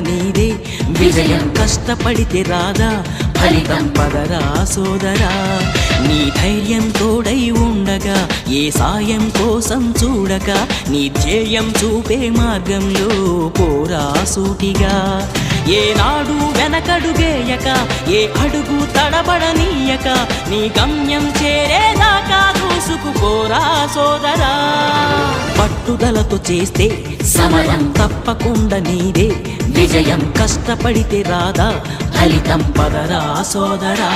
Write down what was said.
నీదే విజయం కష్టపడితే రాదా ఫలితం పదరా సోదరా నీ ధైర్యం తోడై ఉండగా ఏ సాయం కోసం చూడక నీ ధ్యేయం చూపే మార్గంలో పోరా సూటిగా ఏనాడు వెనకడుగేయక ఏ అడుగు తడబడనీయక నీ గమ్యం చేరేదాకా దూసుకుపోరా సోదరా పట్టుదలతో చేస్తే సమరం తప్పకుండా నీదే విజయం కష్టపడితే రాదా ఫలితం పదరా సోదరా